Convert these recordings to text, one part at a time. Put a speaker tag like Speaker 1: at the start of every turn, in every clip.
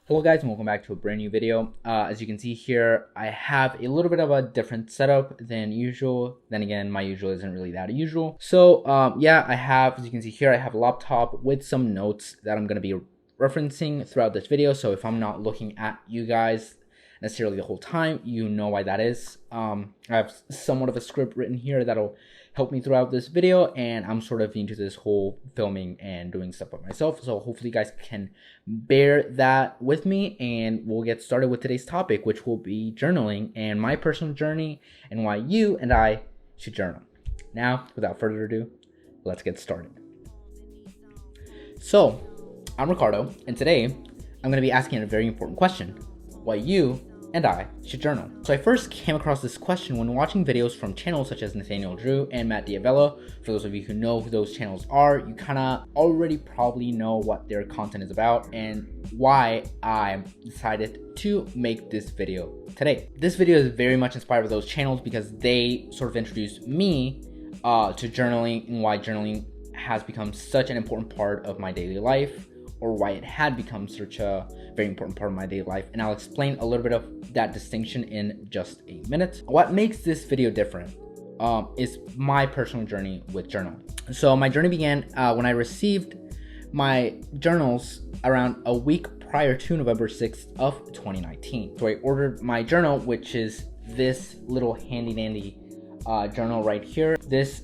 Speaker 1: Hello guys, and welcome back to a brand new video. As you can see here, I have a little bit of a different setup than usual. Then again, my usual isn't really that usual. So yeah, I have, as you can see here, I have a laptop with some notes that I'm going to be referencing throughout this video. So if I'm not looking at you guys necessarily the whole time, you know why that is. I have somewhat of a script written here that'll help me throughout this video, and I'm sort of into this whole filming and doing stuff by myself, so hopefully you guys can bear that with me, and we'll get started with today's topic, which will be journaling and my personal journey and why you and I should journal. Now, without further ado, let's get started. So, I'm Ricardo, and today I'm going to be asking a very important question: why you and I should journal. So I first came across this question when watching videos from channels such as Nathaniel Drew and Matt D'Avella. For those of you who know who those channels are, you kind of already probably know what their content is about and why I decided to make this video today. This video is very much inspired by those channels because they sort of introduced me to journaling and why journaling has become such an important part of my daily life, or why it had become such a very important part of my daily life. And I'll explain a little bit of that distinction in just a minute. What makes this video different is my personal journey with journaling. So my journey began when I received my journals around a week prior to November 6th of 2019. So I ordered my journal, which is this little handy dandy journal right here. This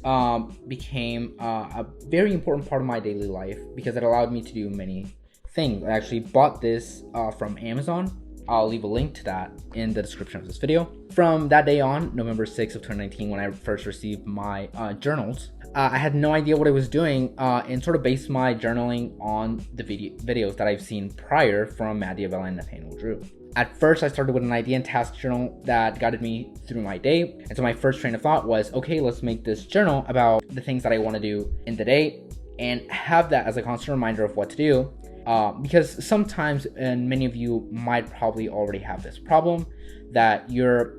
Speaker 1: became a very important part of my daily life because it allowed me to do many things. I actually bought this from Amazon. I'll leave a link to that in the description of this video. From that day on, November 6th of 2019, when I first received my journals, I had no idea what I was doing and sort of based my journaling on the videos that I've seen prior from Matt D'Avella and Nathaniel Drew. At first, I started with an idea and task journal that guided me through my day. And so my first train of thought was, okay, let's make this journal about the things that I want to do in the day and have that as a constant reminder of what to do. Because sometimes, and many of you might probably already have this problem, that you're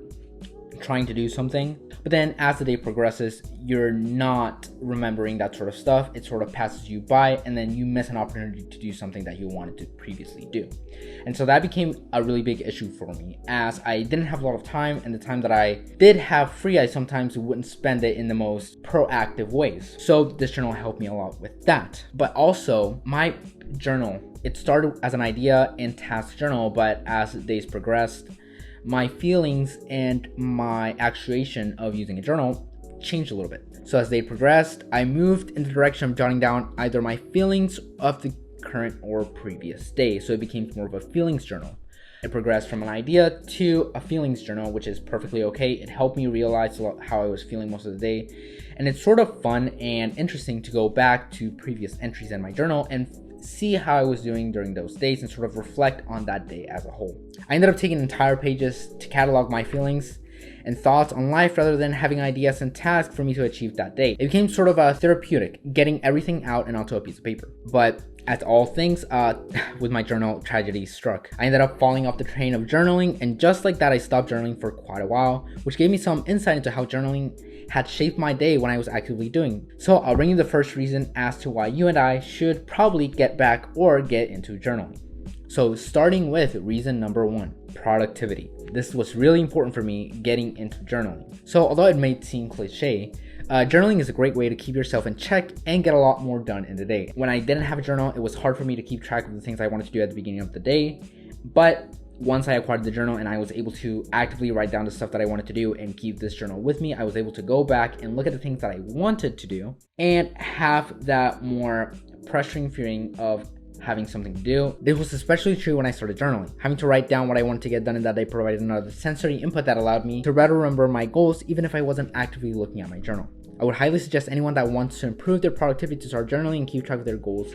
Speaker 1: trying to do something, but then as the day progresses, you're not remembering that sort of stuff. It sort of passes you by, and then you miss an opportunity to do something that you wanted to previously do. And so that became a really big issue for me, as I didn't have a lot of time, and the time that I did have free, I sometimes wouldn't spend it in the most proactive ways. So this journal helped me a lot with that. But also, my journal, it started as an idea and task journal, but as days progressed, my feelings and my actuation of using a journal changed a little bit. So as they progressed, I moved in the direction of jotting down either my feelings of the current or previous day. So it became more of a feelings journal. It progressed from an idea to a feelings journal, which is perfectly okay. It helped me realize how I was feeling most of the day. And it's sort of fun and interesting to go back to previous entries in my journal and see how I was doing during those days and sort of reflect on that day as a whole. I ended up taking entire pages to catalog my feelings and thoughts on life rather than having ideas and tasks for me to achieve that day. It became sort of a therapeutic, getting everything out and onto a piece of paper. But as all things, with my journal, tragedy struck. I ended up falling off the train of journaling, and just like that, I stopped journaling for quite a while, which gave me some insight into how journaling had shaped my day when I was actively doing. So I'll bring you the first reason as to why you and I should probably get back or get into journaling. So starting with reason number 1, productivity. This was really important for me getting into journaling. So although it may seem cliche, journaling is a great way to keep yourself in check and get a lot more done in the day. When I didn't have a journal, it was hard for me to keep track of the things I wanted to do at the beginning of the day. But once I acquired the journal and I was able to actively write down the stuff that I wanted to do and keep this journal with me, I was able to go back and look at the things that I wanted to do and have that more pressuring feeling of having something to do. This was especially true when I started journaling. Having to write down what I wanted to get done in that day provided another sensory input that allowed me to better remember my goals even if I wasn't actively looking at my journal. I would highly suggest anyone that wants to improve their productivity to start journaling and keep track of their goals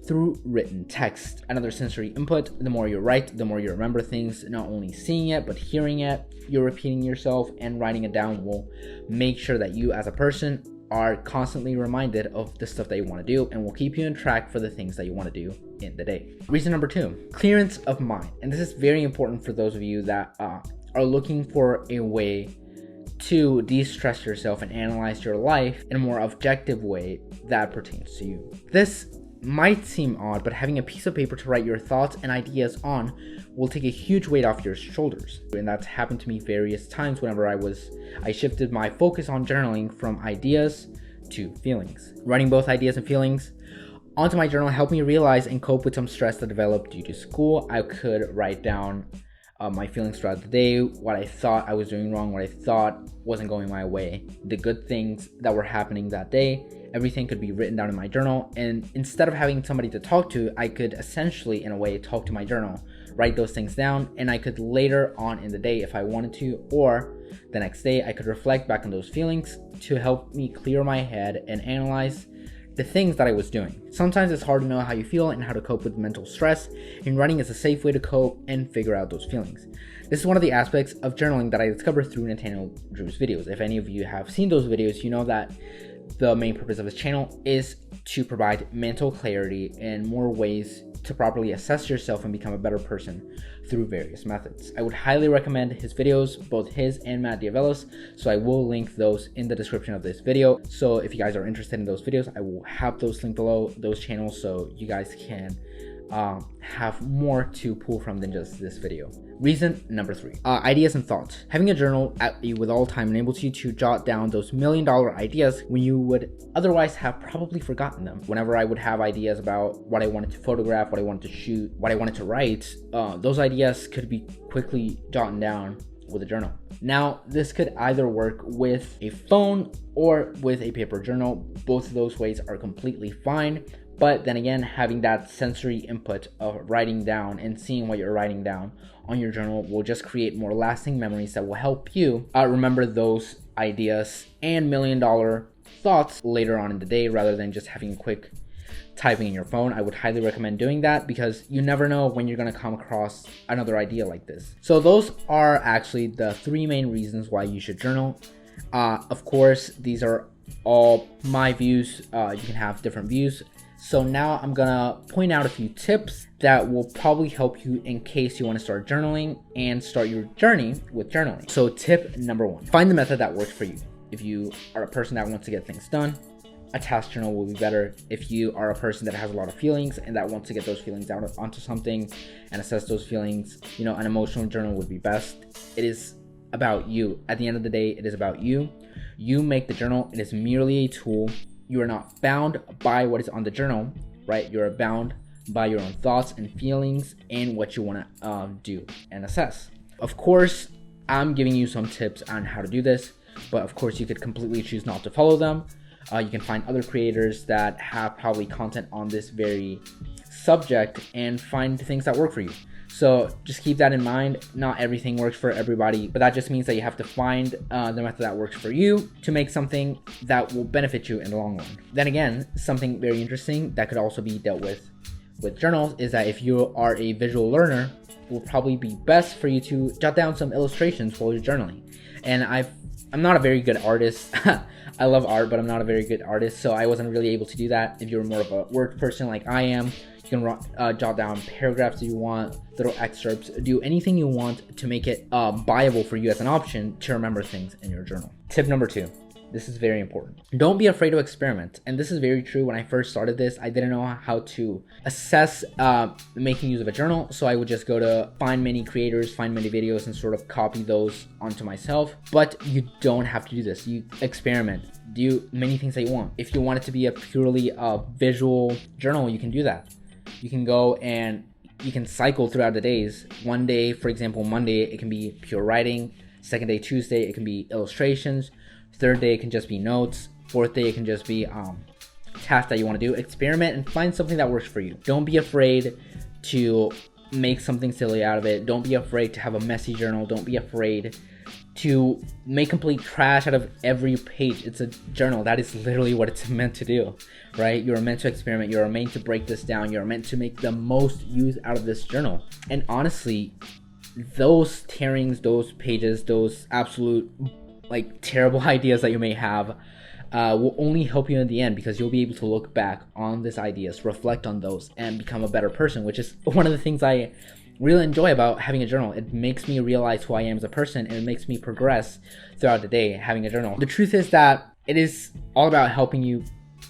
Speaker 1: through written text. Another sensory input: the more you write, the more you remember things. Not only seeing it, but hearing it, you're repeating yourself, and writing it down will make sure that you as a person are constantly reminded of the stuff that you want to do and will keep you on track for the things that you want to do in the day. Reason number 2, clearance of mind. And this is very important for those of you that are looking for a way to de-stress yourself and analyze your life in a more objective way that pertains to you. This might seem odd, but having a piece of paper to write your thoughts and ideas on will take a huge weight off your shoulders. And that's happened to me various times whenever I shifted my focus on journaling from ideas to feelings. Writing both ideas and feelings onto my journal helped me realize and cope with some stress that developed due to school. I could write down my feelings throughout the day, what I thought I was doing wrong, what I thought wasn't going my way, the good things that were happening that day. Everything could be written down in my journal, and instead of having somebody to talk to, I could essentially, in a way, talk to my journal, write those things down, and I could later on in the day, if I wanted to, or the next day, I could reflect back on those feelings to help me clear my head and analyze the things that I was doing. Sometimes it's hard to know how you feel and how to cope with mental stress, and writing is a safe way to cope and figure out those feelings. This is one of the aspects of journaling that I discovered through Nathaniel Drew's videos. If any of you have seen those videos, you know that the main purpose of his channel is to provide mental clarity and more ways to properly assess yourself and become a better person through various methods. I would highly recommend his videos, both his and Matt D'Avelo's, so I will link those in the description of this video. So if you guys are interested in those videos, I will have those linked below, those channels, so you guys can have more to pull from than just this video. Reason number 3, ideas and thoughts. Having a journal at you with all time enables you to jot down those million-dollar ideas when you would otherwise have probably forgotten them. Whenever I would have ideas about what I wanted to photograph, what I wanted to shoot, what I wanted to write, those ideas could be quickly jotted down with a journal. Now, this could either work with a phone or with a paper journal. Both of those ways are completely fine. But then again, having that sensory input of writing down and seeing what you're writing down on your journal will just create more lasting memories that will help you remember those ideas and million-dollar thoughts later on in the day, rather than just having quick typing in your phone. I would highly recommend doing that because you never know when you're going to come across another idea like this. So those are actually the 3 main reasons why you should journal. Of course, these are all my views. You can have different views. So now I'm gonna point out a few tips that will probably help you in case you want to start journaling and start your journey with journaling. So tip number 1, find the method that works for you. If you are a person that wants to get things done, a task journal will be better. If you are a person that has a lot of feelings and that wants to get those feelings out onto something and assess those feelings, an emotional journal would be best. It is about you. At the end of the day, it is about you. You make the journal. It is merely a tool. You are not bound by what is on the journal, right? You're bound by your own thoughts and feelings and what you want to do and assess. Of course, I'm giving you some tips on how to do this, but of course you could completely choose not to follow them. You can find other creators that have probably content on this very subject and find things that work for you. So just keep that in mind. Not everything works for everybody, but that just means that you have to find the method that works for you to make something that will benefit you in the long run. Then again, something very interesting that could also be dealt with journals is that if you are a visual learner, it will probably be best for you to jot down some illustrations while you're journaling. And I'm not a very good artist. I love art, but I'm not a very good artist, so I wasn't really able to do that. If you're more of a word person like I am, you can jot down paragraphs if you want, little excerpts, do anything you want to make it viable for you as an option to remember things in your journal. Tip number 2. This is very important. Don't be afraid to experiment. And this is very true. When I first started this, I didn't know how to assess making use of a journal. So I would just go to find many creators, find many videos, and sort of copy those onto myself. But you don't have to do this. You experiment. Do many things that you want. If you want it to be a purely visual journal, you can do that. You can go and you can cycle throughout the days. One day, for example, Monday, it can be pure writing. Second day, Tuesday, it can be illustrations. Third day, it can just be notes. Fourth day, it can just be tasks that you want to do. Experiment and find something that works for you. Don't be afraid to make something silly out of it. Don't be afraid to have a messy journal. Don't be afraid to make complete trash out of every page. It's a journal. That is literally what it's meant to do, right? You're meant to experiment. You're meant to break this down. You're meant to make the most use out of this journal. And honestly, those tearings, those pages, those absolute terrible ideas that you may have will only help you in the end, because you'll be able to look back on these ideas, reflect on those, and become a better person, which is one of the things I really enjoy about having a journal. It makes me realize who I am as a person, and it makes me progress throughout the day having a journal. The truth is that it is all about helping you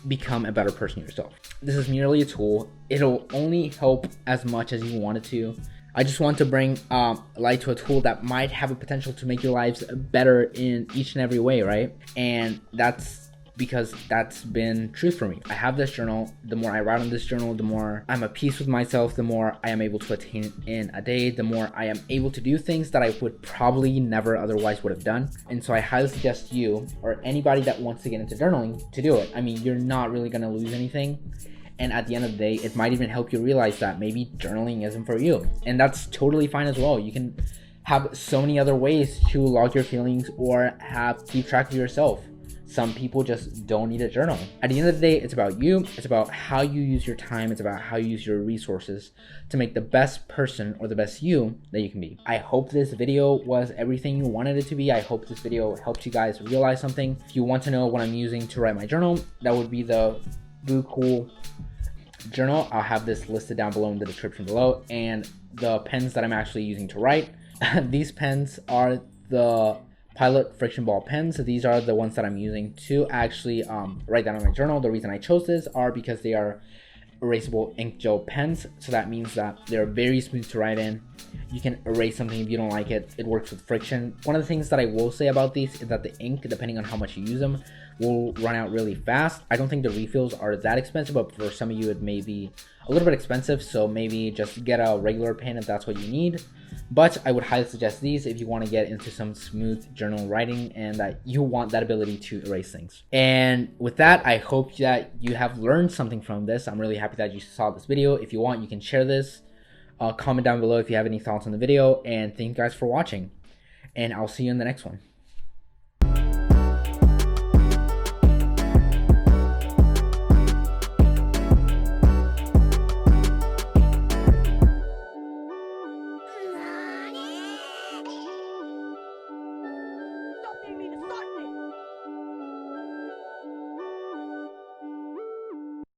Speaker 1: become a better person yourself. This is merely a tool. It'll only help as much as you want it to. I just want to bring light to a tool that might have a potential to make your lives better in each and every way, right? And that's because that's been truth for me. I have this journal. The more I write on this journal, the more I'm at peace with myself, the more I am able to attain in a day, the more I am able to do things that I would probably never otherwise would have done. And so I highly suggest you or anybody that wants to get into journaling to do it. I mean, you're not really gonna lose anything. And at the end of the day, it might even help you realize that maybe journaling isn't for you. And that's totally fine as well. You can have so many other ways to log your feelings or keep track of yourself. Some people just don't need a journal. At the end of the day, it's about you. It's about how you use your time. It's about how you use your resources to make the best person or the best you that you can be. I hope this video was everything you wanted it to be. I hope this video helped you guys realize something. If you want to know what I'm using to write my journal, that would be the Blue Cool journal. I'll have this listed down below in the description below, and the pens that I'm actually using to write. These pens are the Pilot Friction Ball pens. These are the ones that I'm using to actually write down in my journal. The reason I chose this are because they are erasable ink gel pens, so that means that they're very smooth to write in. You can erase something if you don't like it. It works with friction. One of the things that I will say about these is that the ink, depending on how much you use them, will run out really fast. I don't think the refills are that expensive, but for some of you it may be a little bit expensive, so maybe just get a regular pen if that's what you need. But I would highly suggest these if you want to get into some smooth journal writing and that you want that ability to erase things. And with that, I hope that you have learned something from this. I'm really happy that you saw this video. If you want, you can share this. Comment down below if you have any thoughts on the video, and thank you guys for watching, and I'll see you in the next one.